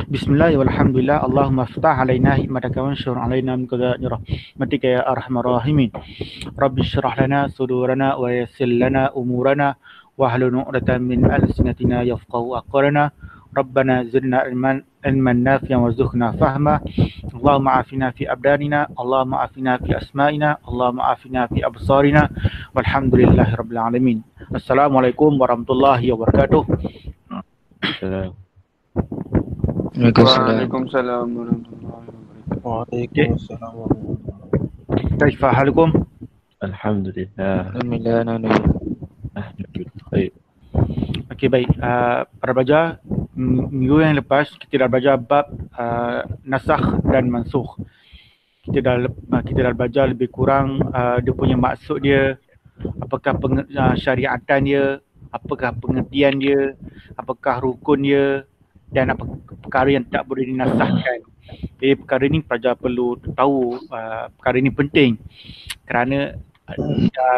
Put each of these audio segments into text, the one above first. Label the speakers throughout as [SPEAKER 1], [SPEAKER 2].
[SPEAKER 1] Bismillah walhamdulillah Allahumma ftah alaina hikmataka wanshur alaina min rahmatika ya arhamar rahimin. Rabbi shrah lana sudurana wa yassir lana umurana wahlul 'uqdatam min alsinatina yafqahu aqwalana. Rabbana zidna ilman nafi'an warzuqna fahma. Allahumma afina fi abdanina, Allahumma afina fi asma'ina, Allahumma afina fi absarina. Walhamdulillahi rabbil alamin. Assalamualaikum warahmatullahi wabarakatuh.
[SPEAKER 2] Waalaikumsalam warahmatullahi wabarakatuh.
[SPEAKER 3] Waalaikumsalam warahmatullahi wabarakatuh.
[SPEAKER 1] Kaifa halukum?
[SPEAKER 4] Alhamdulillah.
[SPEAKER 3] Alhamdulillah.
[SPEAKER 1] Okey, baik. Para pelajar, minggu yang lepas kita dah belajar bab nasakh dan mansukh. Kita dah belajar lebih kurang dia punya maksud dia, apakah syariatan dia, apakah pengertian dia, apakah rukun dia, dan apa perkara yang tak boleh dinasahkan. Jadi perkara ni pelajar perlu tahu, perkara ni penting kerana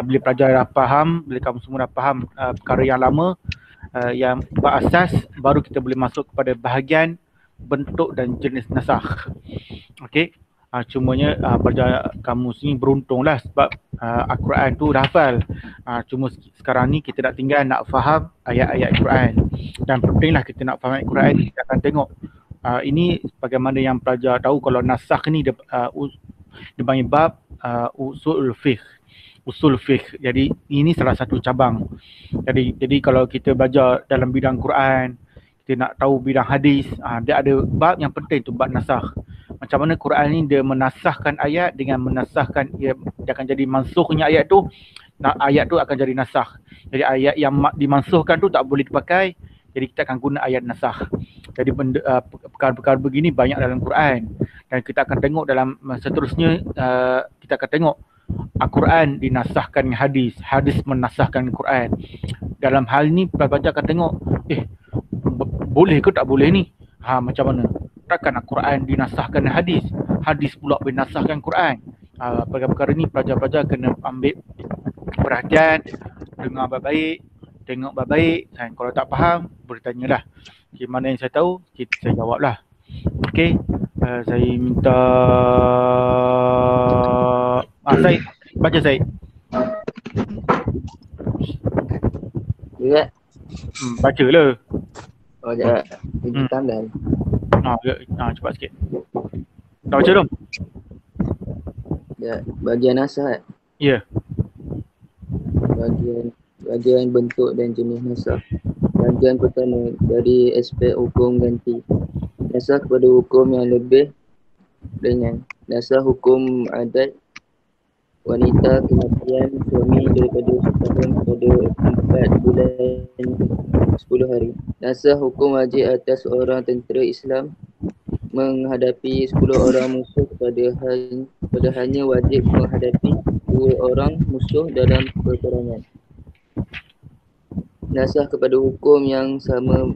[SPEAKER 1] bila pelajar dah faham, bila kamu semua dah faham perkara yang lama yang berasas, baru kita boleh masuk kepada bahagian bentuk dan jenis nasakh. Okey. Cumanya pelajar kamu sini beruntunglah sebab Al-Quran tu dah hafal. Cuma sekarang ni kita nak tinggal nak faham ayat-ayat Al-Quran. Dan pentinglah kita nak faham ayat Al-Quran, kita akan tengok ini bagaimana yang pelajar tahu kalau nasakh ni dia panggil bab usul fiqh. Usul fiqh. Jadi ini salah satu cabang. Jadi kalau kita belajar dalam bidang Quran, kita nak tahu bidang hadis, dia ada bab yang penting tu, bab nasakh. Macam mana Quran ni dia menasahkan ayat dengan menasahkan dia akan jadi mansukhnya ayat tu, ayat tu akan jadi nasakh. Jadi ayat yang dimansuhkan tu tak boleh dipakai, jadi kita akan guna ayat nasakh. Jadi perkara-perkara begini banyak dalam Quran, dan kita akan tengok dalam seterusnya, kita akan tengok Al-Quran dinasahkan dengan hadis, hadis menasahkan Al-Quran. Dalam hal ni pelajar akan tengok, boleh ke tak boleh ni? Macam mana? Takkan Al-Quran dinasahkan dengan hadis, hadis pula dinasahkan Quran. Perkara-perkara ni pelajar-pelajar kena ambil perhatian, dengar baik-baik, tengok baik-baik. Kalau tak faham, boleh tanyalah. Okay, mana yang saya tahu, saya jawablah. Okey, saya minta Syed, baca Syed.
[SPEAKER 5] Ya.
[SPEAKER 1] Baca lah.
[SPEAKER 5] Oh, ya. Tandan.
[SPEAKER 1] Cepat sikit. Dah baca belum?
[SPEAKER 5] Ya, bahagian nasakh.
[SPEAKER 1] Ya.
[SPEAKER 5] Bahagian bentuk dan jenis nasakh. Bahagian pertama, dari aspek hukum ganti. Nasakh kepada hukum yang lebih ringan. Nasakh hukum adat wanita kematian suami daripada setahun kepada 4 bulan 10 hari. Nasakh hukum wajib atas seorang tentera Islam menghadapi 10 orang musuh pada hanya wajib menghadapi 2 orang musuh dalam peperangan. Nasakh kepada hukum yang sama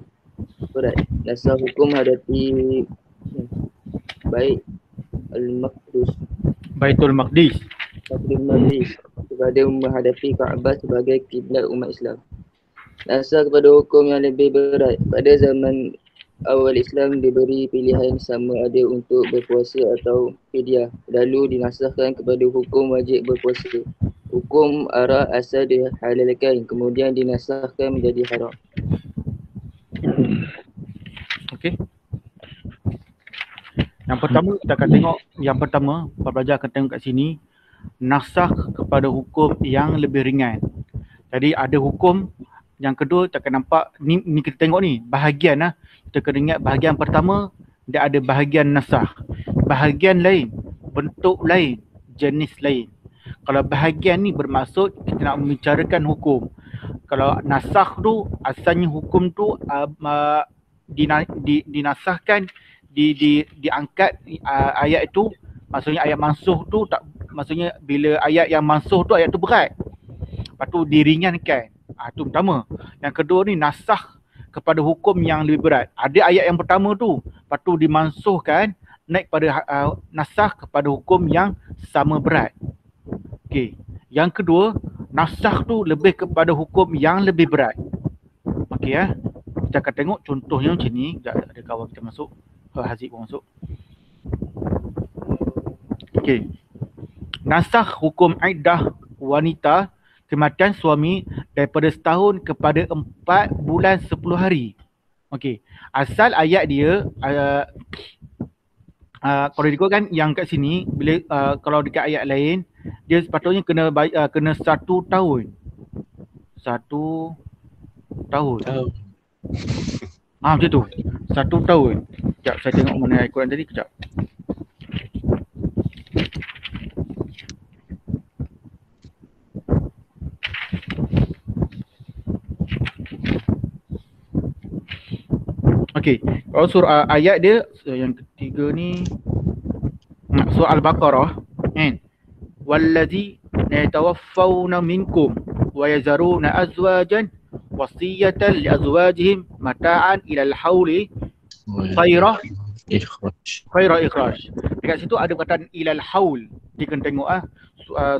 [SPEAKER 5] berat. Nasakh hukum hadapi
[SPEAKER 1] Baitul Maqdis
[SPEAKER 5] kepada menghadapi Kaabah sebagai kiblat umat Islam. Nasakh kepada hukum yang lebih berat. Pada zaman awal Islam diberi pilihan sama ada untuk berpuasa atau fidyah. Lalu dinasahkan kepada hukum wajib berpuasa. Hukum arak asal dihalalkan, kemudian dinasahkan menjadi haram.
[SPEAKER 1] Okey. Yang pertama kita akan tengok, pelajar akan tengok kat sini, nasakh kepada hukum yang lebih ringan. Jadi ada hukum. Yang kedua kita akan nampak, ni kita tengok ni bahagian lah. Kita kena ingat bahagian pertama dia ada bahagian nasakh. Bahagian lain, bentuk lain, jenis lain. Kalau bahagian ni bermaksud kita nak membicarakan hukum. Kalau nasakh tu asalnya hukum tu dinasahkan, diangkat ayat itu, maksudnya ayat mansuh tu tak, maksudnya bila ayat yang mansuh tu ayat tu berat, lepas tu diringankan. Itu pertama. Yang kedua ni nasakh kepada hukum yang lebih berat. Ada ayat yang pertama tu, lepas tu dimansuhkan, naik pada nasakh kepada hukum yang sama berat. Okey. Yang kedua, nasakh tu lebih kepada hukum yang lebih berat. Okey ya. kita akan tengok contohnya macam ni. Sekejap, ada kawan kita masuk. Haziq pun masuk. Okey. Nasakh hukum iddah wanita kematian suami daripada setahun kepada 4 bulan 10 hari. Okey. Asal ayat dia kalau ikutkan yang kat sini, bila kalau dekat ayat lain dia sepatutnya kena 1 tahun. 1 tahun. Macam tu. 1 tahun. Sekejap saya tengok mana ayat Quran tadi, kejap. Okey, kalau surah ayat dia yang ketiga ni surah Al-Baqarah kan. Wallazi yatawaffawna minkum wa yazaruna azwajan wasiyatan li azwajihim mata'an ila al-hauli khaira ikhraj. Dekat situ ada perkataan ila al-haul. Kita kena tengok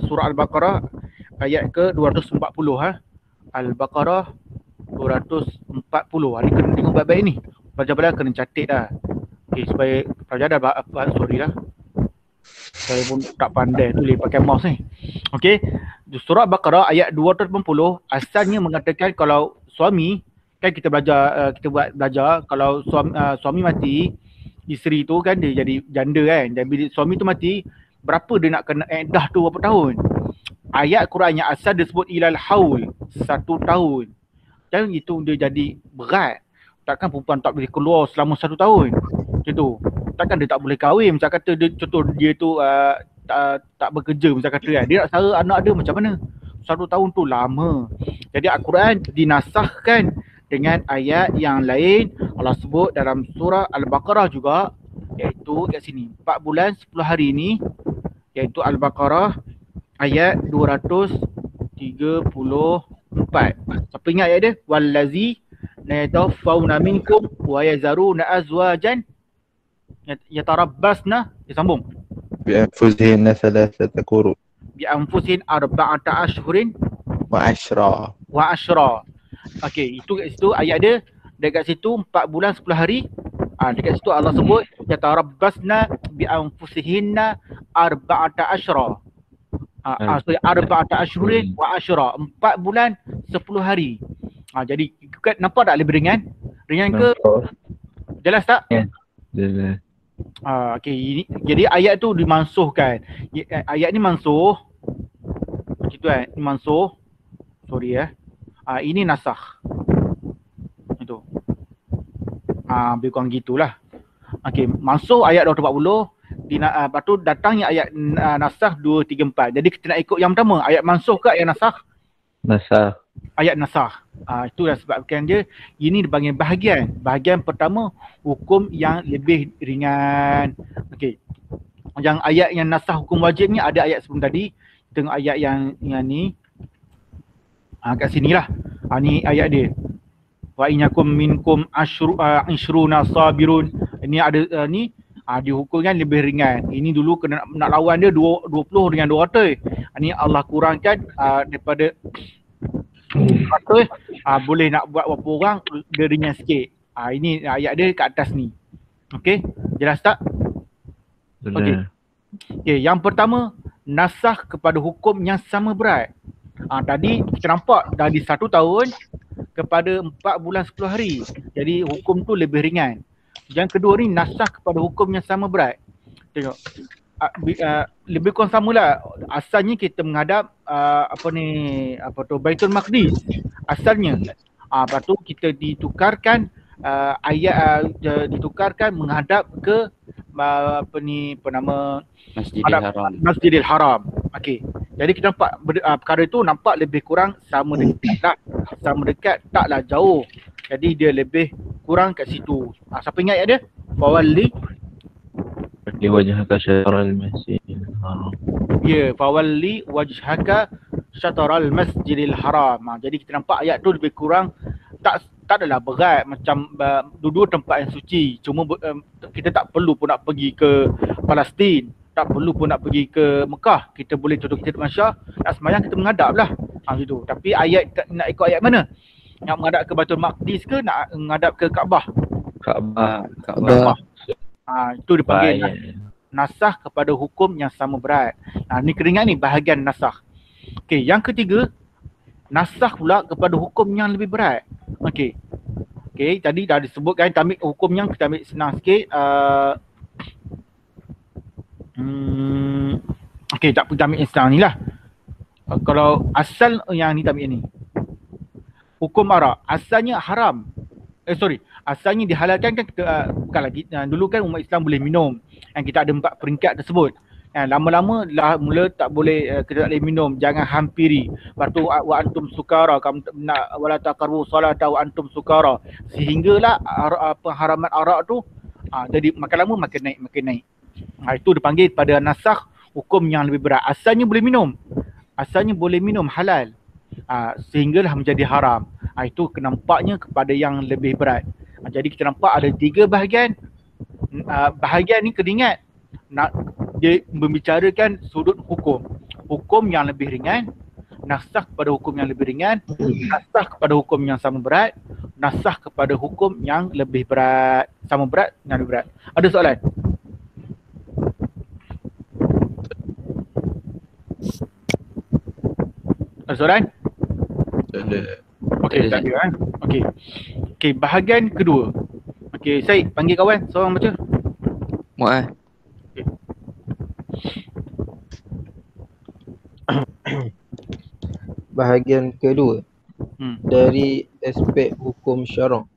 [SPEAKER 1] surah Al-Baqarah ayat ke 240 Al-Baqarah 240. Ni kena tengok baik-baik ni. Pelajar-pelajar kena catat dah. Okay, supaya pelajar dah sorry lah. Saya pun tak pandai tulis pakai mouse ni. Okey, surah Baqarah ayat 280 asalnya mengatakan kalau suami, kan kita belajar kalau suami mati, isteri tu kan dia jadi janda kan. Dan bila suami tu mati, berapa dia nak kena iddah tu, berapa tahun? Ayat Quran yang asal dia sebut ilal haul, 1 tahun. Dan itu dia jadi berat. Takkan perempuan tak boleh keluar selama 1 tahun. Macam tu. Takkan dia tak boleh kahwin. Macam kata dia, contoh dia tu tak bekerja macam kata kan. Dia nak sara anak dia macam mana? 1 tahun tu lama. Jadi Al-Quran dinasahkan dengan ayat yang lain. Allah sebut dalam surah Al-Baqarah juga, iaitu kat sini 4 bulan 10 hari ni, iaitu Al-Baqarah ayat 234. Siapa ingat ayat dia? Wallazi yatawaffawna minkum wa yazaruna azwajan yatarabbasna, disambung
[SPEAKER 3] bi anfusihinna thalathata quru
[SPEAKER 1] bi anfusihin arba'ata ashhurin
[SPEAKER 3] wa ashra. Okey, itu kat situ ayat dia. Dekat situ 4 bulan 10 hari. Dekat situ Allah sebut yatarabbasna bi anfusihinna arba'ata ashra. Arba'ata ashhurin wa ashra. 4 bulan 10 hari. Jadi nampak tak lebih ringan? Ringan ke? Jelas tak?
[SPEAKER 4] Ya. Jelas.
[SPEAKER 1] Okey, jadi ayat tu dimansuhkan. Ayat ni mansuh. Macam tu kan? Ni mansuh. Sorry ini nasakh. Itu. Lebih kurang gitulah. Okey, mansuh ayat 240. Lepas tu datangnya ayat nasakh 234. Jadi kita nak ikut yang pertama, ayat mansuh ke ayat nasakh?
[SPEAKER 4] Nasakh.
[SPEAKER 1] Ayat nasakh. Itulah sebabkan dia ini dipanggil bahagian. Bahagian pertama hukum yang lebih ringan. Okey. Yang ayat yang nasakh hukum wajib ni ada ayat sebelum tadi. Tengok ayat yang ni. Kat sinilah. Ni ayat dia. Wa inyakum minkum ashruna sabirun. Ini ada ni dihukumkan lebih ringan. Ini dulu kena nak lawan dia 20 dengan 200. Ini Allah kurangkan daripada 100, boleh nak buat berapa orang dia ringan sikit. Ini ayat dia kat atas ni. Okey, jelas tak? Okey. Okey, yang pertama nasakh kepada hukum yang sama berat. Tadi kita nampak dari 1 tahun kepada 4 bulan 10 hari. Jadi hukum tu lebih ringan. Yang kedua ni nasakh kepada hukum yang sama berat. Tengok. Lebih kurang samalah. Asalnya kita menghadap Baitul Maqdis asalnya. Lepas tu kita ditukarkan ditukarkan menghadap ke Masjidil Haram. Okey. Jadi kita nampak perkara itu nampak lebih kurang sama dekat tak. Sama dekat taklah jauh. Jadi dia lebih kurang kat situ. Siapa ingat ayat dia? Fawalli
[SPEAKER 4] wajhaka syatral masjidil haram.
[SPEAKER 1] Ya, fawalli wajhaka syatral masjidil haram. Jadi kita nampak ayat tu lebih kurang tak adalah berat macam dua-dua tempat yang suci. Cuma kita tak perlu pun nak pergi ke Palestin, tak perlu pun nak pergi ke Mekah. Kita boleh contoh kita di Malaysia, nak sembahyang kita menghadap lah. Gitu. Tapi ayat nak ikut ayat mana?
[SPEAKER 3] Nak menghadap ke Baitul Maqdis ke nak menghadap ke Kaabah?
[SPEAKER 4] Kaabah.
[SPEAKER 5] Kaabah.
[SPEAKER 3] Itu dipanggil
[SPEAKER 4] Baik.
[SPEAKER 3] nasakh kepada hukum yang sama berat. Ni kena ingat ni bahagian nasakh. Okey, yang ketiga, nasakh pula kepada hukum yang lebih berat. Okey. Okey, tadi dah disebutkan kita ambil hukum yang kita ambil senang sikit. Okey, tak kita ambil yang senang ni lah. Kalau asal yang ni kita ambil ni. Hukum arak, asalnya haram. Asalnya dihalalkan kan kita, bukan lagi, dulu kan umat Islam boleh minum. Yang kita ada 4 peringkat tersebut. Lama-lama lah mula tak boleh, kita tak boleh minum, jangan hampiri. Lepas tu wa antum sukara, kamu nak wala taqrabu salata wa antum sukara. Sehinggalah pengharaman arak tu jadi makin lama makin naik. Itu dipanggil pada nasakh hukum yang lebih berat. Asalnya boleh minum, halal. Sehinggalah menjadi haram. Itu nampaknya kepada yang lebih berat. Jadi kita nampak ada 3 bahagian. Bahagian ni kena ingat, dia membicarakan sudut hukum. Hukum yang lebih ringan, nasakh kepada hukum yang lebih ringan, nasakh kepada hukum yang sama berat, nasakh kepada hukum yang lebih berat. Sama berat dan lebih berat. Ada soalan? Ada soalan? Okey, tak ada kan? Okey, bahagian kedua. Okey, Syed, panggil kawan, seorang baca.
[SPEAKER 5] Muat.
[SPEAKER 6] Bahagian kedua dari aspek hukum syarak.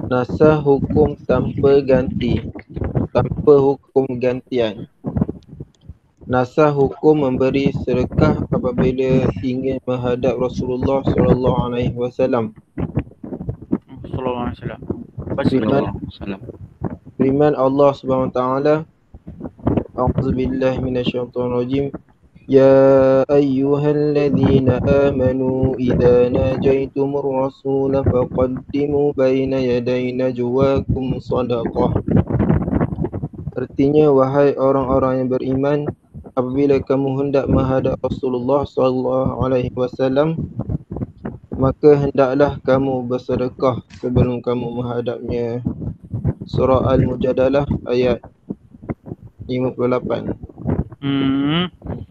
[SPEAKER 6] Nasakh hukum tanpa ganti, tanpa hukum gantian. Nasakh hukum memberi sedekah apabila ingin menghadap Rasulullah sallallahu alaihi wasallam.
[SPEAKER 3] Sallallahu alaihi wasallam.
[SPEAKER 6] Firman Allah Subhanahu wa taala, A'udzubillahi minasyaitonir rajim. Ya ayyuhalladzina amanu idza najaitumur rasula faqaddimu baina yaday najwakum shadaqah. Artinya, wahai orang-orang yang beriman, apabila kamu hendak menghadap Rasulullah sallallahu alaihi wasallam, maka hendaklah kamu bersedekah sebelum kamu menghadapnya. Surah Al-Mujadalah ayat 58.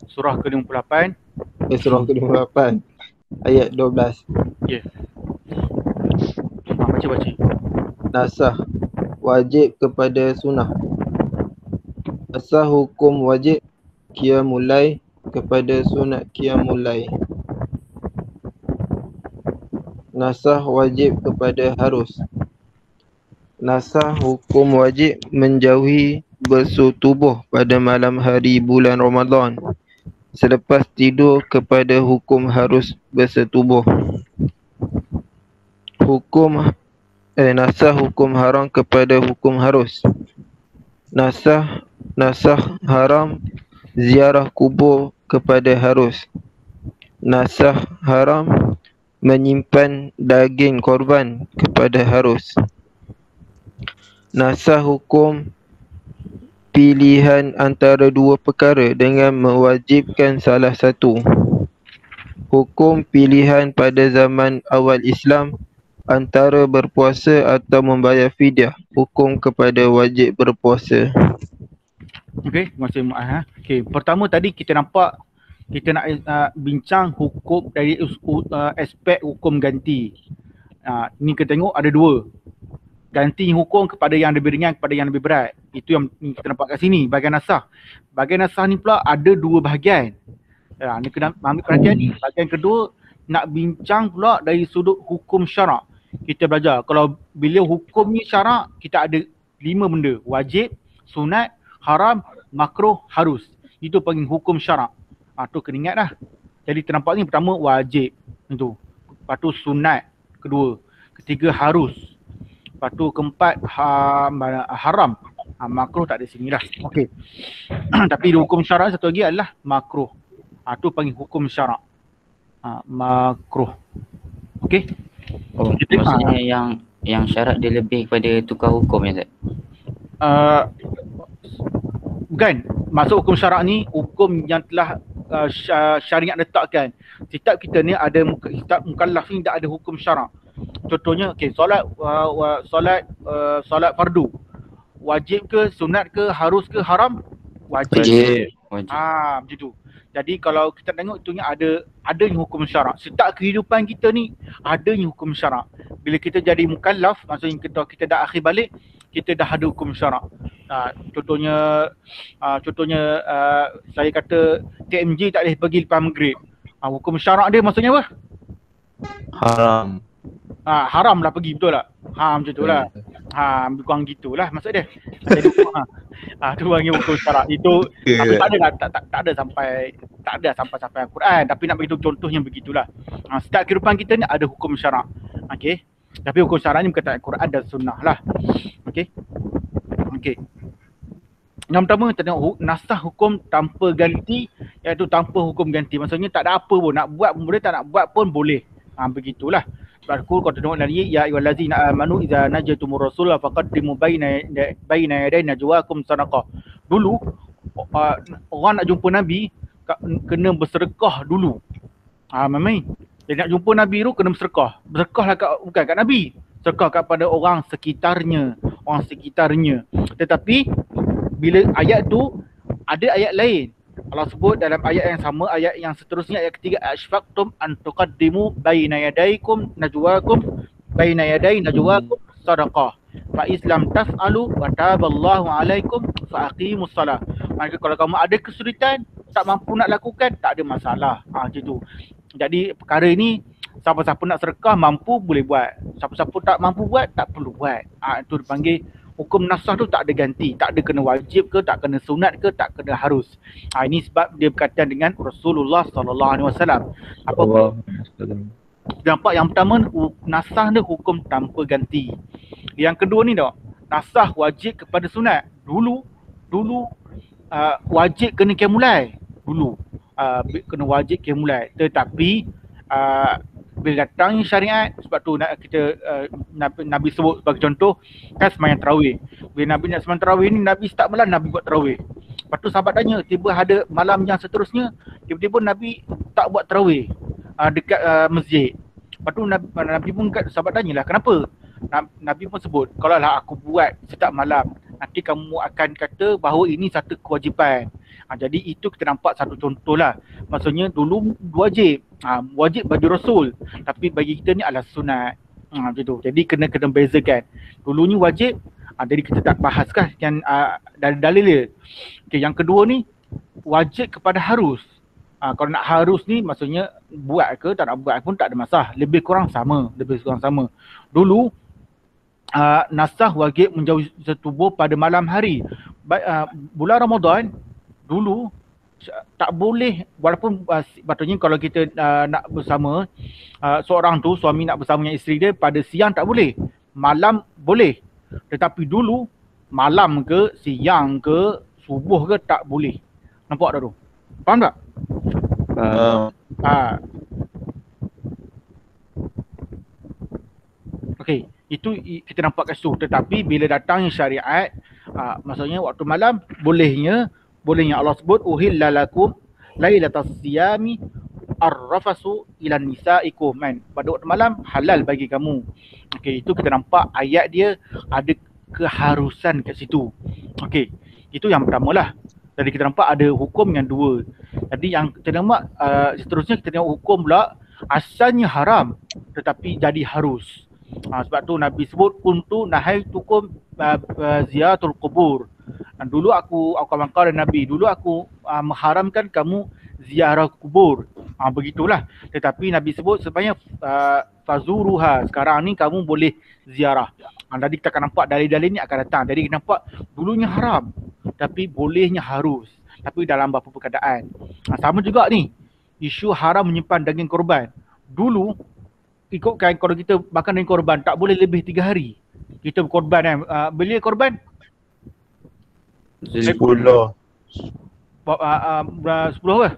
[SPEAKER 3] Surah ke-58.
[SPEAKER 6] Surah ke-58 ayat 12.
[SPEAKER 3] Ya. Baca.
[SPEAKER 6] Nasakh wajib kepada sunnah. Nasakh hukum wajib qiyamul lail kepada sunat qiyamul lail. Nasakh wajib kepada harus. Nasakh hukum wajib menjauhi basuh tubuh pada malam hari bulan Ramadan selepas tidur kepada hukum harus basuh tubuh. Nasakh hukum haram kepada hukum harus. Nasakh haram ziarah kubur kepada harus. Nasakh haram menyimpan daging korban kepada harus. Nasakh hukum pilihan antara 2 perkara dengan mewajibkan salah satu. Hukum pilihan pada zaman awal Islam antara berpuasa atau membayar fidyah. Hukum kepada wajib berpuasa.
[SPEAKER 3] Okey, terima kasih Muaz. Okey, pertama tadi kita nampak kita nak bincang hukum dari aspek hukum ganti. Ni kita tengok ada 2. Ganti hukum kepada yang lebih ringan kepada yang lebih berat. Itu yang kita nampak kat sini, bahagian nasakh. Bahagian nasakh ni pula ada 2 bahagian. Ni kena ambil perhatian ni. Bahagian kedua nak bincang pula dari sudut hukum syarak. Kita belajar kalau bila hukum ni syarak, kita ada 5 benda. Wajib, sunat, haram, makruh, harus. Itu panggil hukum syarak. Tu kena ingat dah. Jadi ternampak ni pertama wajib. Itu. Lepas tu sunat. Kedua. Ketiga harus. Lepas tu keempat haram. Makruh tak ada sini dah. Okey. Tapi hukum syarak satu lagi adalah makruh. Tu panggil hukum syarak. Makruh. Okey.
[SPEAKER 7] Maksudnya yang syarat dia lebih kepada tukar hukum ya Ustaz?
[SPEAKER 3] Bukan. Maksud hukum syarak ni hukum yang telah syariat letakkan. Setiap kita ni ada setiap mukallaf ni tak ada hukum syarak. Contohnya solat fardu. Wajib ke, sunat ke, harus ke, haram? Wajib. Macam tu. Jadi kalau kita tengok itunya adanya hukum syarak. Setiap kehidupan kita ni adanya hukum syarak. Bila kita jadi mukallaf, maksudnya kita dah akhir balik, kita dah ada hukum syarak. Contohnya saya kata TMJ tak boleh pergi lepas maghrib. Hukum syarak dia maksudnya apa?
[SPEAKER 4] Haram.
[SPEAKER 3] Haram lah pergi, betul tak? Macam tu lah. Lebih kurang gitulah maksud dia. Jadi tu panggil hukum syarak. Itu tapi tak ada sampai Al-Quran, tapi nak beritahu contohnya begitulah. Setiap kehidupan kita ni ada hukum syarak. Okey. Tapi hukum syarak ni berkaitan Al-Quran dan sunnah lah. Okey. Yang pertama kita tengok nasah hukum tanpa ganti, iaitu tanpa hukum ganti. Maksudnya tak ada apa pun, nak buat pun boleh, tak nak buat pun boleh. Begitulah. Sebab kalau tengok lagi, ya ayyuhallazina amanu idza najaytumur rasul faqaddimu baina yaday najwakum sadaqah. Dulu orang nak jumpa Nabi kena bersedekah dulu. Memang. Jadi nak jumpa Nabi tu kena bersedekah. Bersedekahlah bukan kat Nabi. Sedekah kepada orang sekitarnya. Tetapi bila ayat tu ada ayat lain. Allah sebut dalam ayat yang sama, ayat yang seterusnya, ayat ketiga, ashfaqtum an tuqaddimu baina yaday najwakum sadaqah fa islam taf'alu wa taballahu alaikum fa aqimus salah. Maka kalau kamu ada kesulitan, tak mampu nak lakukan, tak ada masalah. Macam tu. Jadi perkara ini siapa-siapa nak sedekah mampu boleh buat. Siapa-siapa tak mampu buat, tak perlu buat. Itu dipanggil hukum nasah tu tak ada ganti, tak ada kena wajib ke, tak kena sunat ke, tak kena harus. Ini sebab dia berkaitan dengan Rasulullah SAW. Nampak yang pertama nasah ni hukum tanpa ganti. Yang kedua ni tak, nasah wajib kepada sunat. Dulu wajib kena qiyamul dulu. Kena wajib qiyamul. Tetapi bila datangnya syariat, sebab tu kita Nabi sebut sebagai contoh kan sembahyang tarawih. Bila Nabi nak sembahyang tarawih ni, Nabi start malam Nabi buat tarawih. Lepas tu sahabat tanya, tiba ada malam yang seterusnya, tiba-tiba Nabi tak buat tarawih dekat masjid. Lepas tu Nabi pun sahabat tanyalah kenapa. Nabi pun sebut, kalau lah aku buat setiap malam, nanti kamu akan kata bahawa ini satu kewajipan. Jadi itu kita nampak satu contoh lah. Maksudnya dulu wajib bagi Rasul, tapi bagi kita ni adalah sunat. Macam tu. Jadi kena bezakan. Dulunya wajib, jadi kita tak bahas kan dalil dia. Yang kedua ni wajib kepada harus. Kalau nak harus ni maksudnya buat ke tak nak buat pun tak ada masalah. Lebih kurang sama. Dulu nasah wajib menjauhi tubuh pada malam hari. Bulan Ramadan dulu tak boleh, walaupun patutnya kalau kita nak bersama seorang tu, suami nak bersama dengan isteri dia, pada siang tak boleh, malam boleh. Tetapi dulu malam ke, siang ke, subuh ke tak boleh. Nampak tak tu? Faham tak? Okey, itu kita nampak kat situ. Tetapi bila datangnya syariat, maksudnya waktu malam bolehnya Allah sebut uhilla lakum lailatas siyami arrafasu ila nisaikum, kan? Pada waktu malam halal bagi kamu. Okey, itu kita nampak ayat dia ada keharusan kat situ. Okey, itu yang pertamalah. Jadi kita nampak ada hukum yang dua. Jadi yang kita nampak seterusnya kita tengok hukum pula asalnya haram tetapi jadi harus. Sebab tu Nabi sebut kuntu nahaitukum ziyaratul qubur. Dulu aku mengkau dan Nabi, dulu aku mengharamkan kamu ziarah kubur. Begitulah. Tetapi Nabi sebut sebenarnya fazuruha, sekarang ni kamu boleh ziarah. Jadi kita akan nampak dalil-dalil ni akan datang. Jadi kita nampak dulunya haram tapi bolehnya harus. Tapi dalam beberapa keadaan. Sama juga ni, isu haram menyimpan daging korban. Dulu ikutkan kalau kita makan daging korban tak boleh lebih 3 hari. Kita berkorban kan. Bila korban?
[SPEAKER 6] 10.
[SPEAKER 3] 10 apa?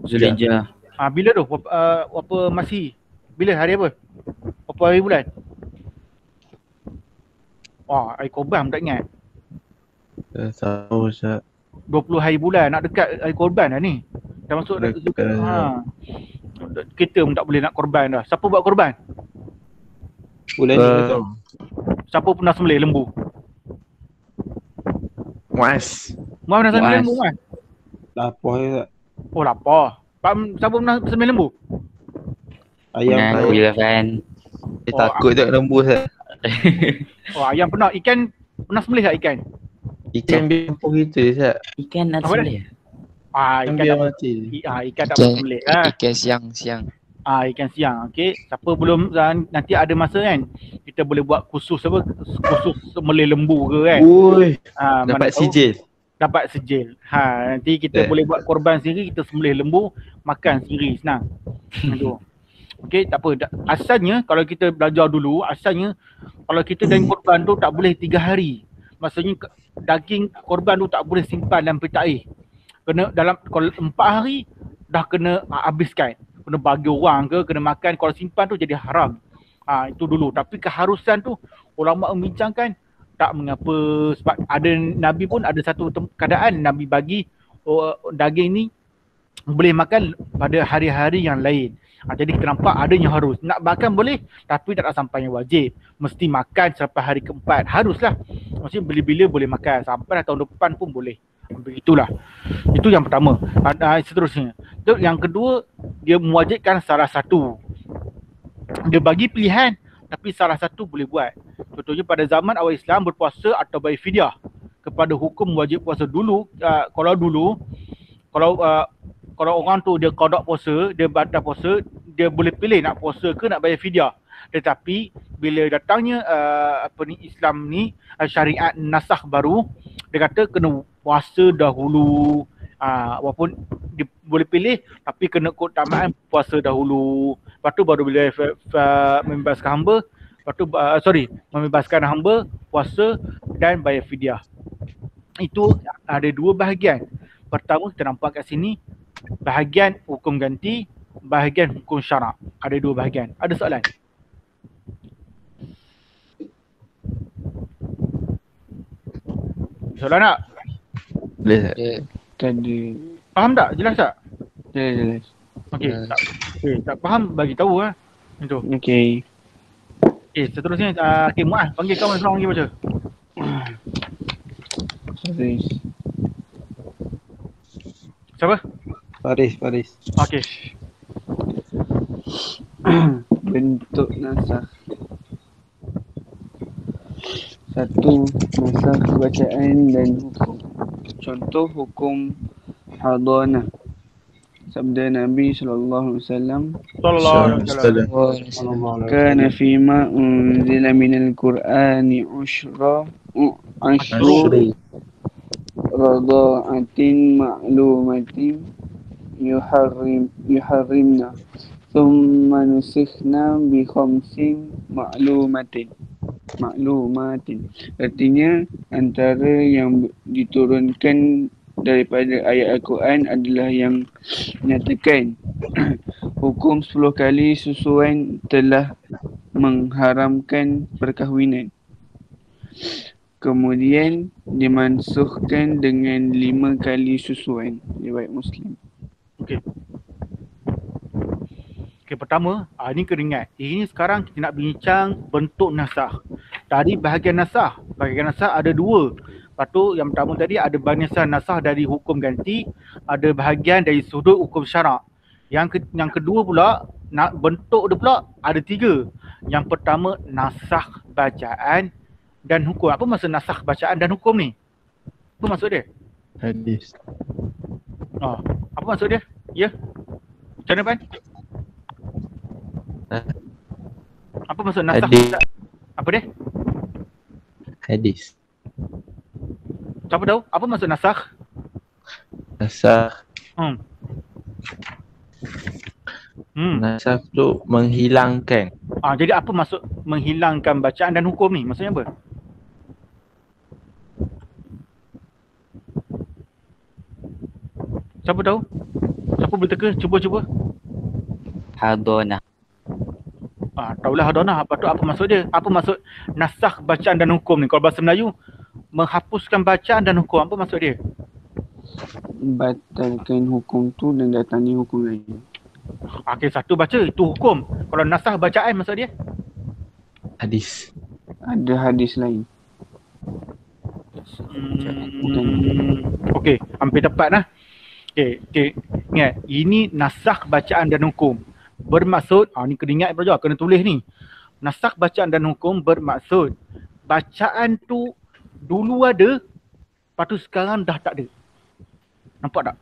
[SPEAKER 7] Zulhijjah.
[SPEAKER 3] Bila tu? Apa masih? Bila hari apa? Apa hari bulan? Hari korban tak ingat.
[SPEAKER 4] Tahu Ustaz.
[SPEAKER 3] 20 hari bulan, nak dekat hari korban dah ni. Dah masuk
[SPEAKER 4] Betul.
[SPEAKER 3] kita pun tak boleh nak korban dah. Siapa buat korban?
[SPEAKER 6] Bulan ni betul.
[SPEAKER 3] Siapa pernah sembelih lembu?
[SPEAKER 4] Muaz.
[SPEAKER 3] Muaz pernah sembelih
[SPEAKER 7] Muaz.
[SPEAKER 3] lembu kan?
[SPEAKER 6] Lapar je tak?
[SPEAKER 3] Oh lapar. Siapa pernah sembelih lembu?
[SPEAKER 6] Ayam
[SPEAKER 7] Nah,
[SPEAKER 6] tahu.
[SPEAKER 7] aku je fan.
[SPEAKER 4] Dia takut tak lembu tak?
[SPEAKER 3] Oh ayam pernah. Ikan pernah sembelih tak ikan?
[SPEAKER 4] Ikan bimpung kita tak?
[SPEAKER 7] Ikan nak
[SPEAKER 3] Apa dia?
[SPEAKER 7] sembelih.
[SPEAKER 3] Ikan
[SPEAKER 4] Biar
[SPEAKER 3] tak
[SPEAKER 4] mati.
[SPEAKER 3] ikan tak boleh sembelih lah.
[SPEAKER 5] Ikan siang.
[SPEAKER 3] Ikan siang. Okey, siapa belum nanti ada masa kan, kita boleh buat khusus sembelih lembu ke kan.
[SPEAKER 4] Ui,
[SPEAKER 3] Mana
[SPEAKER 4] dapat
[SPEAKER 3] tahu
[SPEAKER 4] sijil.
[SPEAKER 3] dapat sijil. Nanti kita boleh buat korban sendiri, kita sembelih lembu, makan sendiri, senang. Itu. Okey, tak apa. Asalnya kalau kita belajar dulu, kalau kita daging korban tu tak boleh 3 hari. Maksudnya daging korban tu tak boleh simpan dalam peti air. Kena kalau 4 hari dah kena habiskan. Kena bagi orang ke, kena makan. Kalau simpan tu jadi haram. Itu dulu. Tapi keharusan tu ulama membincangkan tak mengapa, sebab ada Nabi pun ada satu keadaan Nabi bagi daging ni boleh makan pada hari-hari yang lain. Jadi kita nampak ada yang harus. Nak makan boleh tapi tak nak sampai yang wajib. Mesti makan sampai hari keempat. Haruslah. Maksudnya bila-bila boleh makan. Sampai tahun depan pun boleh. Begitulah. Itu yang pertama. Seterusnya. Yang kedua, dia mewajibkan salah satu. Dia bagi pilihan tapi salah satu boleh buat. Contohnya pada zaman awal Islam berpuasa atau bayar fidyah. Kepada hukum wajib puasa dulu, kalau orang tu dia qada puasa, dia batal puasa, dia boleh pilih nak puasa ke nak bayar fidyah. Tetapi bila datangnya Islam ni, syariat nasakh baru, dia kata kena puasa dahulu. Walaupun dia boleh pilih tapi kena keutamaan puasa dahulu. Lepas tu baru bila membebaskan hamba, membebaskan hamba, puasa dan bayar fidyah. Itu ada dua bahagian. Pertama kita nampak kat sini bahagian hukum ganti, bahagian hukum syarak. Ada dua bahagian. Ada soalan? Soalan tak?
[SPEAKER 4] Boleh tak?
[SPEAKER 2] Tadi.
[SPEAKER 3] Faham tak? Jelas tak?
[SPEAKER 2] Jelas.
[SPEAKER 3] Okey, tak faham bagi tahu lah. Itu.
[SPEAKER 2] Okey.
[SPEAKER 3] Seterusnya Muaz panggil kawan seorang lagi baca.
[SPEAKER 2] Sorry.
[SPEAKER 3] Siapa?
[SPEAKER 6] Faris.
[SPEAKER 3] Okey.
[SPEAKER 2] Bentuk nasakh. 1. Nasakh bacaan dan hukum. Contoh hukum hadanah. Sabda Nabi sallallahu alaihi wasallam, kana fima unzila minal Qur'ani ashru rada'atin ma'lumatin yuharrimna thumma nusikhna bi khamsin ma'lumatin. Artinya antara yang diturunkan daripada ayat Al-Quran adalah yang menyatakan hukum 10 kali susuan telah mengharamkan perkahwinan. Kemudian dimansuhkan dengan 5 kali susuan. Riwayat Muslim.
[SPEAKER 3] Okey, pertama, ini kena ingat. Ini sekarang kita nak bincang bentuk nasakh. Tadi bahagian nasakh ada dua. Lepas tu yang pertama tadi ada bahagian nasakh dari hukum ganti, ada bahagian dari sudut hukum syarak. Yang kedua pula, bentuk dia pula ada 3. Yang pertama nasakh bacaan dan hukum. Apa maksud nasakh bacaan dan hukum ni? Apa maksud dia?
[SPEAKER 4] Hadis.
[SPEAKER 3] Apa maksud dia? Ya? Macam mana Pan? Apa maksud nasakh bacaan? Apa dia?
[SPEAKER 4] Hadis.
[SPEAKER 3] Siapa tahu? Apa maksud nasakh?
[SPEAKER 4] Nasakh. Nasakh tu menghilangkan.
[SPEAKER 3] Jadi apa maksud menghilangkan bacaan dan hukum ni? Maksudnya apa? Siapa tahu? Siapa boleh teka? Cuba.
[SPEAKER 7] Hadanah.
[SPEAKER 3] Taulah hadanah. Apa tu? Apa maksud dia? Apa maksud nasakh bacaan dan hukum ni? Kalau bahasa Melayu, menghapuskan bacaan dan hukum. Apa maksud dia?
[SPEAKER 2] batalkan hukum tu dan datangi hukum lain.
[SPEAKER 3] Okey, satu baca itu hukum. Kalau nasah bacaan maksud dia?
[SPEAKER 4] Hadis.
[SPEAKER 2] Ada hadis lain.
[SPEAKER 3] Okey, hampir tepat lah. Okey. Ingat, ini nasah bacaan dan hukum. Bermaksud, ni kena ingat pelajar, kena tulis ni. Nasah bacaan dan hukum bermaksud bacaan tu dulu ada, lepas tu sekarang dah tak ada. Nampak tak?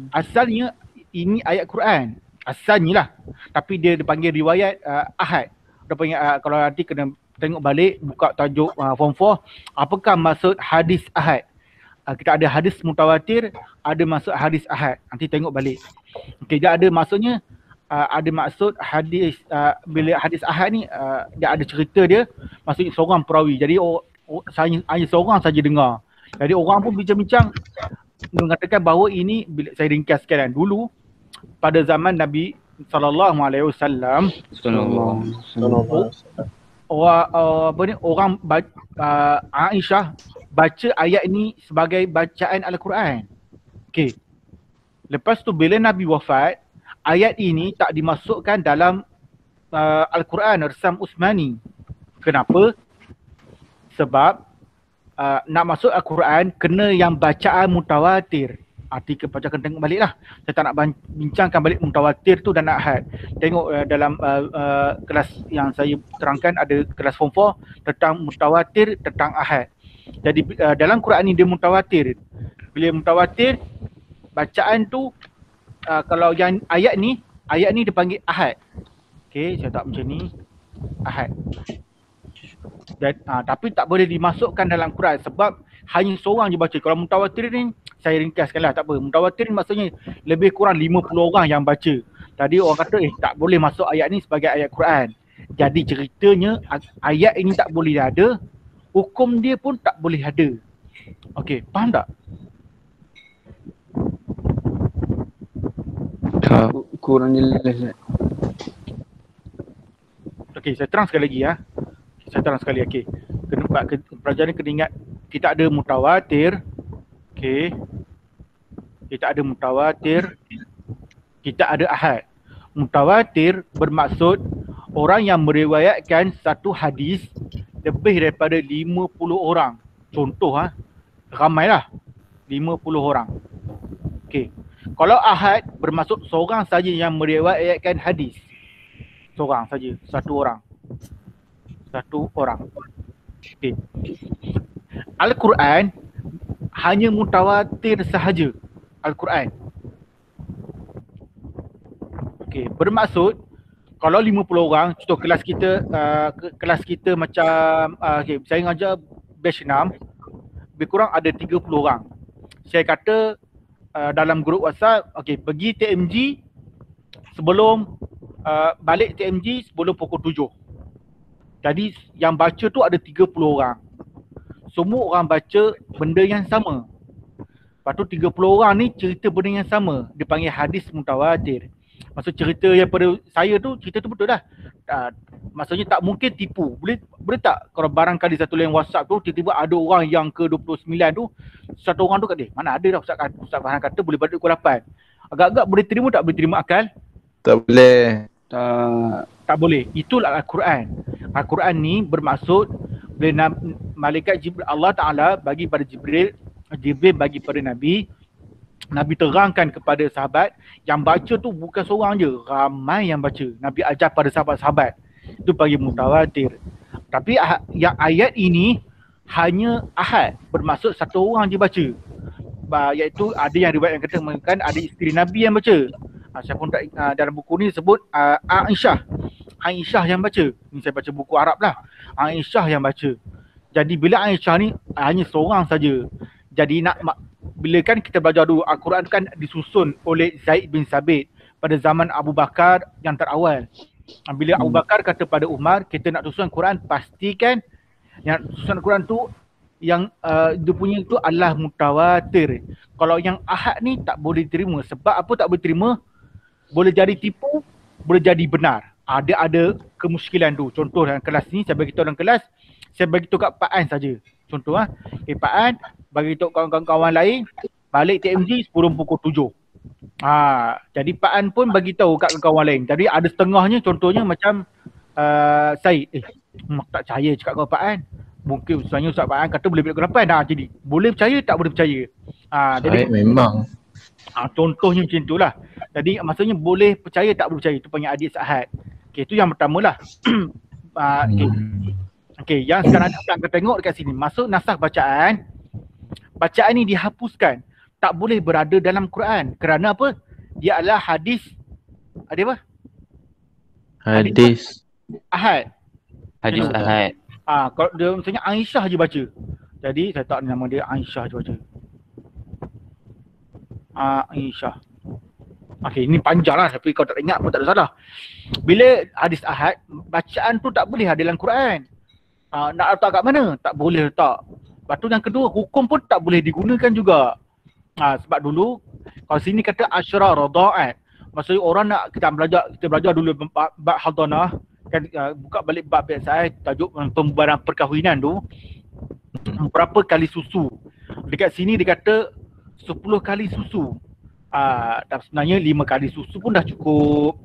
[SPEAKER 3] Asalnya ini ayat Quran. Asalnya lah. Tapi dia dipanggil riwayat ahad. Dia panggil, kalau nanti kena tengok balik, buka tajuk form 4. Apakah maksud hadis ahad? Kita ada hadis mutawatir, ada maksud hadis ahad. Nanti tengok balik. Okey, dia ada maksudnya, ada maksud hadis, bila hadis ahad ni, dia ada cerita dia, maksudnya seorang perawi. Jadi hanya seorang saja dengar. Jadi orang pun bincang-bincang mengatakan bahawa ini, bila saya ringkaskan kan, dulu pada zaman Nabi SAW, orang Aisyah baca ayat ini sebagai bacaan Al-Quran. Okey. Lepas tu bila Nabi wafat, ayat ini tak dimasukkan dalam Al-Quran Resam Utsmani. Kenapa? Sebab nak masuk Al-Quran kena yang bacaan mutawatir. Artikel baca kena tengok balik lah. Saya tak nak bincangkan balik mutawatir tu dan ahad. Tengok dalam kelas yang saya terangkan, ada kelas form 4 tentang mutawatir, tentang ahad. Jadi dalam Quran ni dia mutawatir. Bila mutawatir, bacaan tu kalau yang ayat ni dipanggil ahad. Okey, saya tak macam ni. Ahad. Dan, tapi tak boleh dimasukkan dalam Quran sebab hanya seorang je baca. Kalau mutawatir ni, saya ringkaskan lah, tak apa. Mutawatir ni maksudnya lebih kurang 50 orang yang baca. Tadi orang kata tak boleh masuk ayat ni sebagai ayat Quran. Jadi ceritanya ayat ini tak boleh ada, hukum dia pun tak boleh ada. Okey, faham tak?
[SPEAKER 2] Kurang jelas.
[SPEAKER 3] Okey, saya terang sekali lagi ya. Okey. Pelajaran ni kena ingat, kita ada mutawatir. Okey. Kita ada mutawatir. Kita ada ahad. Mutawatir bermaksud orang yang meriwayatkan satu hadis lebih daripada 50 orang. Contoh ramailah 50 orang. Okey. Kalau ahad bermaksud seorang saja yang meriwayatkan hadis. Seorang saja, satu orang. Okey. Al-Quran hanya mutawatir sahaja. Al-Quran. Okey, bermaksud kalau 50 orang, contoh kelas kita macam okey, saya ngajar batch 6, lebih kurang ada 30 orang. Saya kata dalam grup WhatsApp, okey, pergi TMG sebelum balik TMG sebelum pukul 7. Jadi yang baca tu ada 30 orang. Semua orang baca benda yang sama. Lepas tu 30 orang ni cerita benda yang sama. Dia panggil hadis mutawatir. Maksud cerita daripada saya tu, cerita tu betul dah. Maksudnya tak mungkin tipu. Boleh tak kalau barangkali satu lain WhatsApp tu tiba-tiba ada orang yang ke 29 tu, satu orang tu kat dia. Mana ada dah Ustaz Farhan kata boleh balik pukul 8. Agak-agak boleh terima tak boleh terima akal?
[SPEAKER 4] Tak boleh.
[SPEAKER 3] Tak boleh. Itulah Al-Quran. Al-Quran ni bermaksud bila malaikat Jibril, Allah Ta'ala bagi pada Jibril bagi pada Nabi terangkan kepada sahabat, yang baca tu bukan seorang je, ramai yang baca. Nabi ajar pada sahabat-sahabat. Itu bagi mutawatir. Tapi yang ayat ini hanya ahad, bermaksud satu orang je baca. Iaitu ada yang riwayat yang kata ada isteri Nabi yang baca. Saya pun tak, dalam buku ni sebut Aisyah yang baca. Ni saya baca buku Arab lah. Aisyah yang baca. Jadi bila Aisyah ni hanya seorang saja. Jadi bila kan kita belajar dulu, Al-Quran kan disusun oleh Zaid bin Sabit pada zaman Abu Bakar yang terawal. Bila Abu Bakar kata pada Umar, kita nak susun Quran, pastikan yang susun Quran tu yang dia punya tu adalah mutawatir. Kalau yang ahad ni tak boleh terima. Sebab apa tak boleh terima? Boleh jadi tipu, boleh jadi benar. Ada kemuskilan tu. Contoh dalam kelas ni, saya bagi tahu dalam kelas, saya bagi tahu kat Pak An saja. Contoh Pak An bagi tahu kawan-kawan lain, balik TMZ sebelum pukul 7. Jadi Pak An pun bagi tahu kat kawan lain. Jadi ada setengahnya contohnya macam Syed, tak percaya cakap kau Pak An. Mungkin sebenarnya Ustaz Pak An kata boleh balik ke 8. Jadi boleh percaya tak boleh percaya. Jadi
[SPEAKER 4] memang.
[SPEAKER 3] Contohnya macam itulah. Jadi maksudnya boleh percaya tak boleh percaya. Itu panggil hadis ahad. Okey, itu yang pertama lah. Okey, yang sekarang kita tengok dekat sini. Masuk nasakh bacaan. Bacaan ni dihapuskan. Tak boleh berada dalam Quran. Kerana apa? Dia adalah hadis. Ada apa?
[SPEAKER 4] Hadis
[SPEAKER 3] ahad.
[SPEAKER 7] Hadis ahad.
[SPEAKER 3] Kalau dia misalnya Aisyah je baca. Jadi saya tak nama dia, Aisyah je baca. Aisyah. Okey, ini panjang lah tapi kau tak ingat pun tak ada salah. Bila hadis ahad, bacaan tu tak boleh ada dalam Quran. Nak letak kat mana? Tak boleh letak. Lepas tu yang kedua, hukum pun tak boleh digunakan juga. Sebab dulu, kalau sini kata asyra radha'at. Maksudnya orang nak kita belajar dulu bab hadanah. Kan buka balik bab biasa, tajuk pembubaran perkahwinan tu. Berapa kali susu. Dekat sini dia kata 10 kali susu. Dan sebenarnya 5 kali susu pun dah cukup.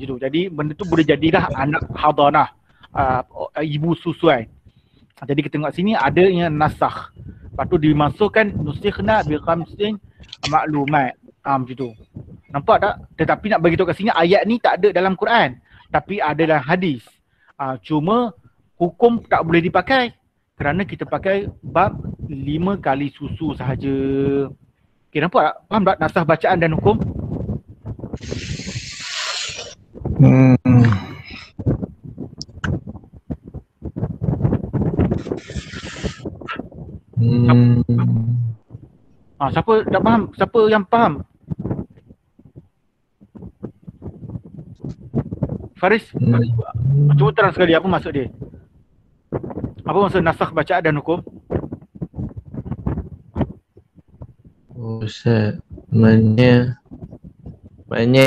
[SPEAKER 3] Gitu. Jadi benda tu boleh jadilah anak hadanah. Ibu susuan. Jadi kita tengok sini ada yang nasakh. Lepas tu dimasukkan nusikhna bi khamsin maklumat. Macam tu. Nampak tak? Tetapi nak bagi tahu kat sini ayat ni tak ada dalam Quran. Tapi ada dalam hadis. Cuma hukum tak boleh dipakai. Kerana kita pakai bab 5 kali susu sahaja. Okay, nampak tak? Faham tak nasakh bacaan dan hukum? Siapa tak faham? Siapa yang faham? Faris? Cuba terang sekali apa maksud dia? Apa maksud nasakh bacaan dan hukum?
[SPEAKER 4] Ustaz, maknanya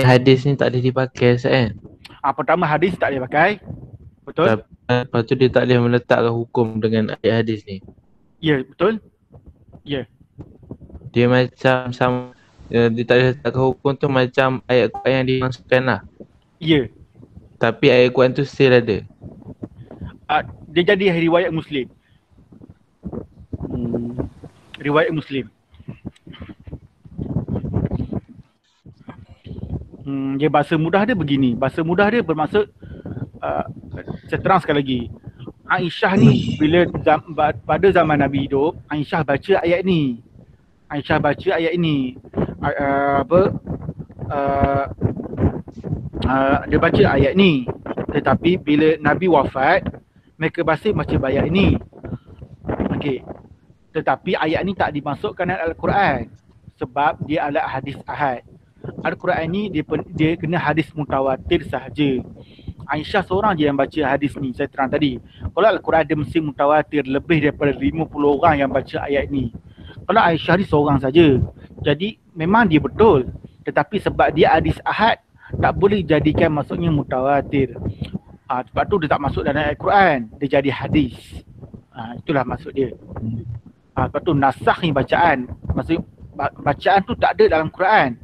[SPEAKER 4] hadis ni tak boleh dipakai Ustaz kan?
[SPEAKER 3] Pertama hadis tak boleh pakai. Betul?
[SPEAKER 4] Lepas tu dia tak boleh meletakkan hukum dengan ayat hadis ni.
[SPEAKER 3] Ya, betul? Ya.
[SPEAKER 4] Dia macam sama, dia tak boleh letakkan hukum tu macam ayat Quran yang dimasukkan lah.
[SPEAKER 3] Ya.
[SPEAKER 4] Tapi ayat Quran tu still ada.
[SPEAKER 3] Dia jadi riwayat Muslim. Riwayat Muslim. Dia bahasa mudah dia begini. Bahasa mudah dia bermaksud saya terang sekali lagi. Aisyah ni bila pada zaman Nabi hidup, Aisyah baca ayat ni. Dia baca ayat ni. Tetapi bila Nabi wafat, mereka masih baca ayat ni. Okey. Tetapi ayat ni tak dimasukkan dalam Al-Quran sebab dia adalah hadis ahad. Al-Quran ni dia kena hadis mutawatir sahaja. Aisyah seorang je yang baca hadis ni, saya terang tadi. Kalau Al-Quran dia mesti mutawatir, lebih daripada 50 orang yang baca ayat ni. Kalau Aisyah ni seorang saja. Jadi memang dia betul. Tetapi sebab dia hadis ahad, tak boleh jadikan maksudnya mutawatir. Sebab tu dia tak masuk dalam Al-Quran, dia jadi hadis. Itulah maksud dia. Lepas tu nasakh ni bacaan. Maksudnya bacaan tu tak ada dalam Quran.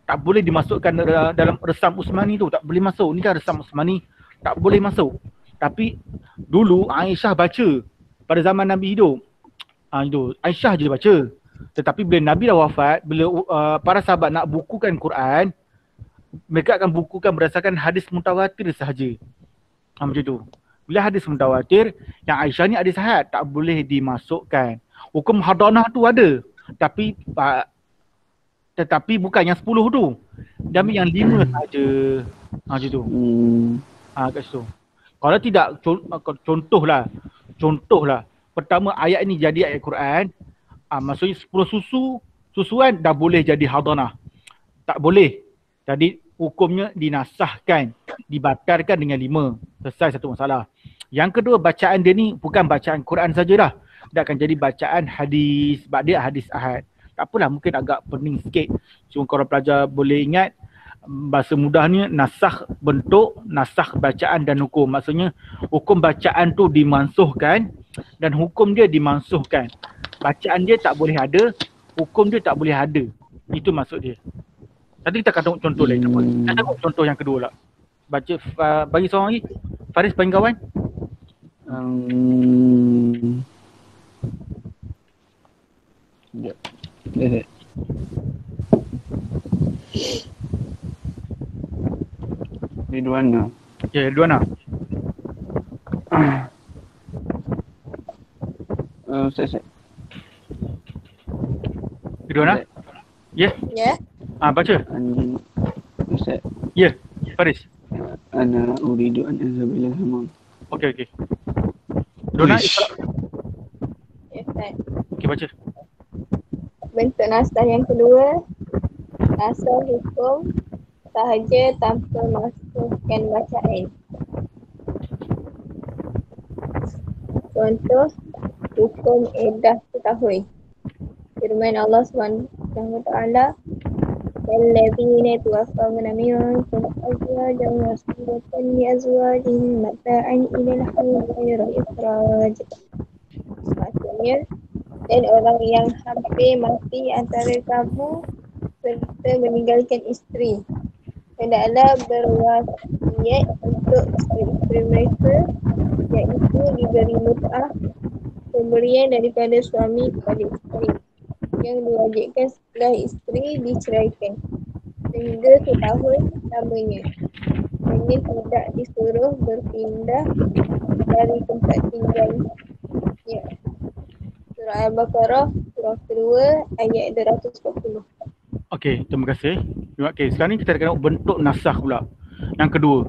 [SPEAKER 3] Tak boleh dimasukkan dalam resam Usmani tu. Tak boleh masuk. Ni kan resam Usmani. Tak boleh masuk. Tapi dulu Aisyah baca. Pada zaman Nabi hidup. Aisyah je baca. Tetapi bila Nabi dah wafat, bila para sahabat nak bukukan Quran, mereka akan bukukan berdasarkan hadis mutawatir sahaja. Macam tu. Bila hadis mutawatir, yang Aisyah ni hadis ahad, tak boleh dimasukkan. Hukum hadanah tu ada. Tetapi bukan yang 10 tu. Dia ambil yang 5 sahaja. Macam tu. Kat situ. Kalau tidak, contohlah. Pertama ayat ni jadi ayat Quran. Maksudnya 10 susuan dah boleh jadi hadanah. Tak boleh. Jadi hukumnya dinasahkan. Dibatalkan dengan 5. Selesai satu masalah. Yang kedua, bacaan dia ni bukan bacaan Quran sajalah. Dia akan jadi bacaan hadis. Sebab dia hadis ahad. Tak apalah, mungkin agak pening sikit. Cuma korang pelajar boleh ingat bahasa mudahnya nasakh bentuk, nasakh bacaan dan hukum. Maksudnya hukum bacaan tu dimansuhkan dan hukum dia dimansuhkan. Bacaan dia tak boleh ada, hukum dia tak boleh ada. Itu maksud dia. Nanti kita akan tengok contoh lain. Tak apa. Kita tengok contoh yang kedua lah. Baca, bagi seorang lagi. Faris bagi kawan.
[SPEAKER 2] Ridwana.
[SPEAKER 3] Ya, Ridwana.
[SPEAKER 2] Ustaz.
[SPEAKER 3] Ridwana? Ya?
[SPEAKER 8] Ya.
[SPEAKER 3] Baca.
[SPEAKER 2] Ustaz.
[SPEAKER 3] Ya, Faris.
[SPEAKER 2] Ana uridu an azhabila hamam.
[SPEAKER 3] Okey. Ridwana,
[SPEAKER 4] Uish.
[SPEAKER 8] Ya, Ustaz.
[SPEAKER 3] okey baca.
[SPEAKER 8] Bentuk naskah yang kedua, naskah hukum sahaja tanpa masukkan bacaan. Contoh, hukum edah setahun. Firman Allah SWT, وَالَّذِينَ يَتَوَفَّوْنَ مِنكُمْ أَزْوَاجًا وَصِيَّةً لِأَزْوَاجِهِمْ مَتَاعًا إِلَى الْحَوْلِ غَيْرَ إِخْرَاجٍ. Maksudnya, dan orang yang hampir mati antara kamu serta meninggalkan isteri, hendaklah berwasiat untuk isteri mereka, iaitu diberi mut'ah, pemberian daripada suami kepada isteri yang diwajibkan setelah isteri diceraikan sehingga setahun lamanya. Ini tidak disuruh berpindah dari tempat tinggal. Ya. Surah Al-Baqarah, surah kedua, ayat 240.
[SPEAKER 3] Okey, terima kasih. Okey, sekarang ni kita akan tengok bentuk nasakh pula. Yang kedua,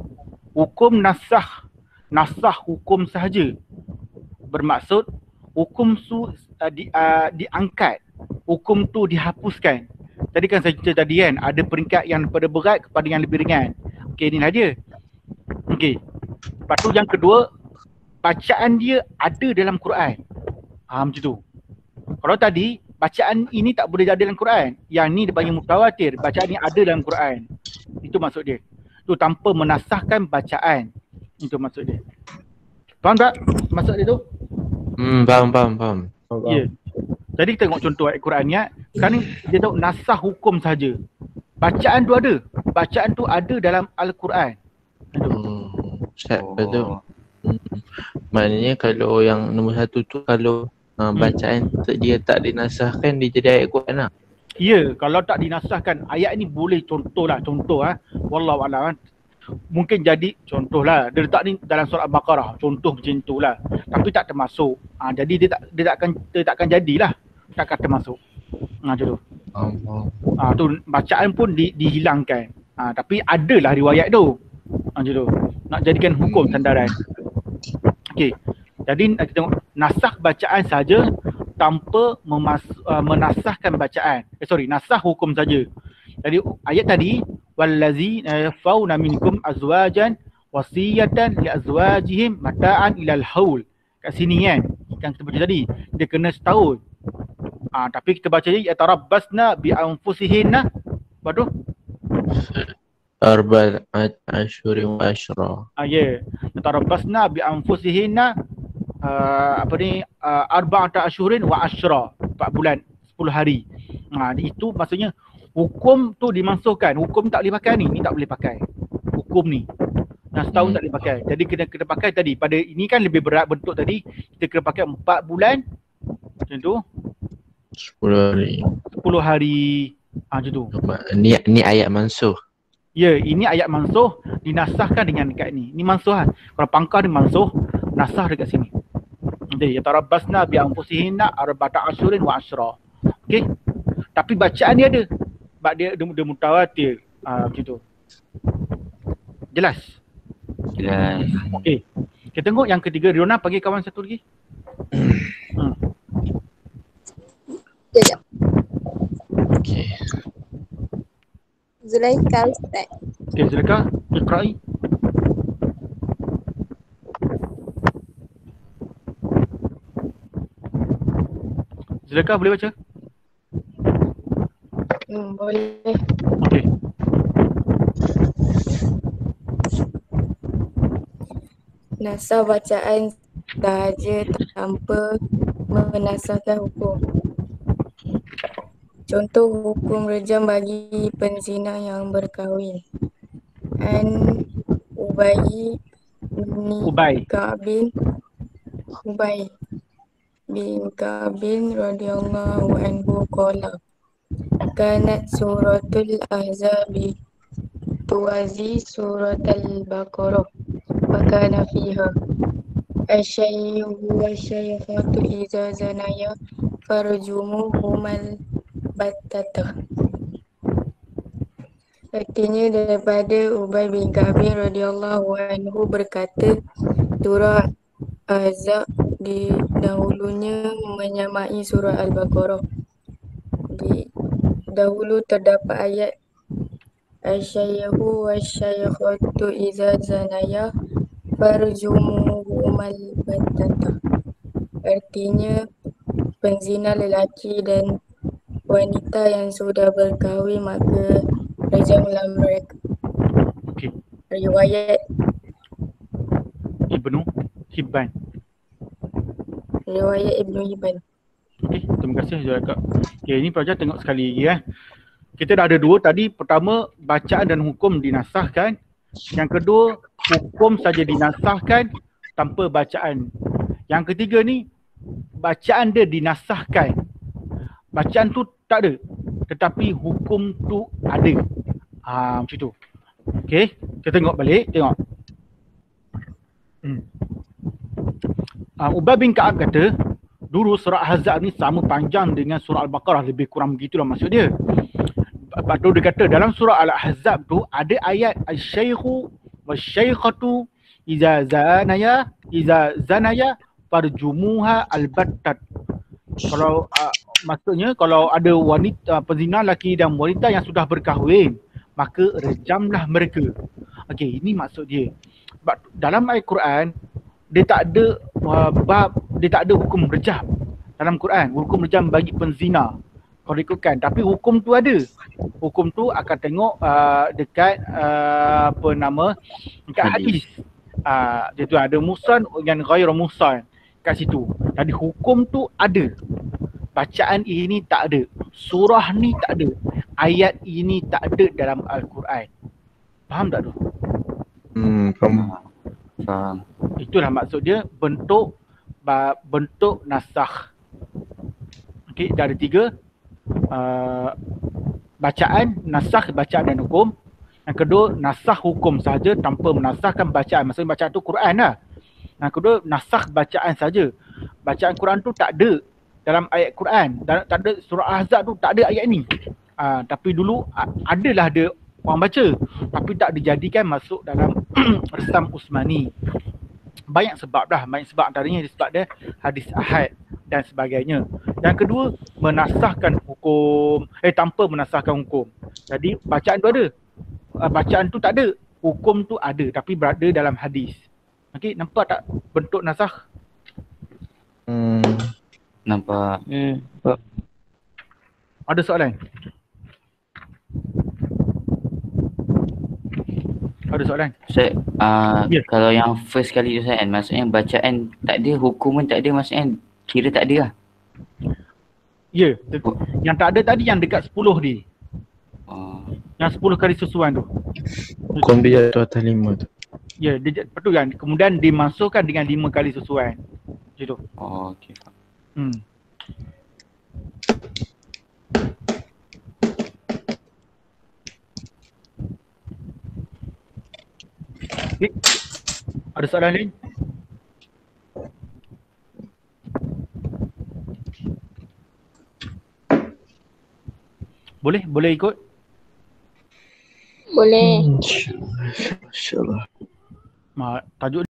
[SPEAKER 3] hukum nasakh. Nasakh hukum sahaja. Bermaksud hukum tu diangkat. Hukum tu dihapuskan. Tadi kan saya cerita tadi kan, ada peringkat yang daripada berat kepada yang lebih ringan. Okey, inilah dia. Okey. Lepas tu yang kedua, bacaan dia ada dalam Quran. Macam tu. Kalau tadi, bacaan ini tak boleh ada dalam Quran. Yang ni dia panggil mutawatir. Bacaan ni ada dalam Quran. Itu maksud dia. Itu tanpa menasahkan bacaan. Itu maksud dia. Faham tak maksud dia tu?
[SPEAKER 4] Faham.
[SPEAKER 3] Ya. Jadi kita tengok contoh ayat Quran ni. Sekarang ni dia tahu nasah hukum saja. Bacaan tu ada. Bacaan tu ada dalam Al-Quran.
[SPEAKER 4] Ustaz, betul. Maknanya kalau yang nombor satu tu kalau bacaan dia tak dinasahkan, dia jadi ayat Quran lah.
[SPEAKER 3] Ya, kalau tak dinasahkan ayat ni boleh contoh wallahualam, mungkin jadi contoh lah. Dia letak ni dalam surah Al-Baqarah, contoh macam tu lah. Tapi tak termasuk. Jadi dia takkan jadilah. Takkan termasuk. Macam tu. Tu bacaan pun dihilangkan. Tapi adalah riwayat tu. Macam tu. Nak jadikan hukum sandaran. Okey. Jadi kita tengok nasakh bacaan saja tanpa menasahkan bacaan. Nasakh hukum saja. Jadi ayat tadi, wallazina yafawna minkum azwajan wasiyatan li azwajihim mata'an ilal haul. Kat sini kan, yang kita baca tadi, dia kena setahun. Tapi kita baca je yatarabbasna bi anfusihinna. Apa tu?
[SPEAKER 4] Arba'at asyhurin wa asyra.
[SPEAKER 3] Ya. Yatarabbasna bi anfusihinna arba'at asyhurin wa asyra. 4 bulan 10 hari. Itu maksudnya hukum tu dimansuhkan. Hukum tak boleh pakai ni. Ni tak boleh pakai. Hukum ni. Setahun tak boleh pakai. Jadi kena pakai tadi. Pada ini kan lebih berat bentuk tadi. Kita kena pakai 4 bulan. Macam tu.
[SPEAKER 4] 10 hari.
[SPEAKER 3] 10 hari. Macam tu.
[SPEAKER 4] Ni ayat mansuh.
[SPEAKER 3] Ya, ini ayat mansuh dinasahkan dengan dekat ni. Ni mansuh kan. Kalau pangkah ni mansuh, nasah dekat sini. Jadi yatarabbasna bi anfusihinna arba'ata asyhurin wa asyra. Okey. Tapi bacaan dia ada. Sebab dia mutawatir. Macam tu. Jelas?
[SPEAKER 7] Jelas.
[SPEAKER 3] Okey. Kita tengok yang ketiga. Riona panggil kawan satu lagi.
[SPEAKER 8] Sekejap.
[SPEAKER 4] Okey.
[SPEAKER 8] Zulaikha Ustaz.
[SPEAKER 3] Okey, Zulaikha, iqra'i. Zulaikha boleh baca?
[SPEAKER 8] Boleh.
[SPEAKER 3] Okey.
[SPEAKER 8] Nasah bacaan sahaja tanpa menasahkan hukum. Contoh hukum rejam bagi penzina yang berkahwin. An Ubay bin
[SPEAKER 3] Ubay.
[SPEAKER 8] Ka'bin radhiyallahu anhu qala kanat suratul ahzabi tuwazi suratul baqarah wa kana fiha asyayhu wa syaykhatu iza zanaya farjumuhumal battata. Artinya daripada Ubay bin Ka'bin radhiyallahu anhu berkata, surah Ahzab di dahulunya menyamai surah Al-Baqarah. Di dahulu terdapat ayat Asyayhu wa syaykhatu iza zanaya farjumuhumal battata. Artinya penzina lelaki dan wanita yang sudah berkahwin maka rejamlah mereka.
[SPEAKER 3] Okey.
[SPEAKER 8] Riwayat
[SPEAKER 3] Ibnu Hibban.
[SPEAKER 8] Ibnu Hibban.
[SPEAKER 3] Okey, terima kasih Zulaikha. Okey, ini pelajar tengok sekali lagi ya. Kita dah ada dua tadi. Pertama, bacaan dan hukum dinasahkan. Yang kedua, hukum saja dinasahkan tanpa bacaan. Yang ketiga ni, bacaan dia dinasahkan. Bacaan tu tak ada, tetapi hukum tu ada. Macam tu. Okey, kita tengok balik, tengok. Ubay bin Ka'ab kata, dulu surah Ahzab ni sama panjang dengan surah Al-Baqarah, lebih kurang begitulah maksud dia. Lepas tu dia kata dalam surah Al-Ahzab tu ada ayat asy-syaikhu wasy-syaikhatu iza zanaya farjumuha al-battat. Kalau maksudnya kalau ada wanita penzina lelaki dan wanita yang sudah berkahwin, maka rejamlah mereka. Okey, ini maksud dia. Sebab dalam ayat Quran dia tak ada dia tak ada hukum rejam dalam Quran, hukum rejam bagi penzina kalau ikutkan, tapi hukum tu ada. Hukum tu akan tengok dekat dekat hadis. Dia tu ada musan dengan ghairu musan kat situ. Jadi hukum tu ada. Bacaan ini tak ada. Surah ni tak ada. Ayat ini tak ada dalam Al-Quran. Faham tak tu?
[SPEAKER 7] Faham.
[SPEAKER 3] Itulah maksud dia bentuk nasakh. Okey, dah ada tiga. Bacaan, nasakh bacaan dan hukum. Yang kedua, nasakh hukum saja tanpa menasahkan bacaan. Maksudnya bacaan tu Quran lah. Yang kedua, nasakh bacaan saja. Bacaan Quran tu tak ada dalam ayat Quran. Tak ada surah Ahzab tu, tak ada ayat ni. Tapi dulu adalah ada orang baca, tapi tak dijadikan masuk dalam resam Usmani. Banyak sebab dah, banyak sebab antaranya disebab dia hadis ahad dan sebagainya. Yang kedua, menasahkan hukum, tanpa menasahkan hukum. Jadi bacaan tu ada, bacaan tu tak ada, hukum tu ada tapi berada dalam hadis. Okey, nampak tak bentuk nasakh?
[SPEAKER 7] Nampak.
[SPEAKER 3] Ada soalan? Ada soalan?
[SPEAKER 7] Ustaz,
[SPEAKER 3] Ya.
[SPEAKER 7] kalau yang first kali tu Ustaz, maksudnya bacaan tak ada, hukum pun tak ada, maksudnya kira tak ada lah.
[SPEAKER 3] Ya, yang tak ada tadi yang dekat 10 ni. Yang 10 kali susuan tu.
[SPEAKER 4] Hukum dia jatuh atas 5 tu.
[SPEAKER 3] Ya, betul kan? Kemudian dimasukkan dengan 5 kali susuan. Macam tu.
[SPEAKER 7] Okey.
[SPEAKER 3] Okay. Ada soalan lain? Boleh ikut?
[SPEAKER 8] Boleh.
[SPEAKER 4] InsyaAllah.
[SPEAKER 3] Tajuk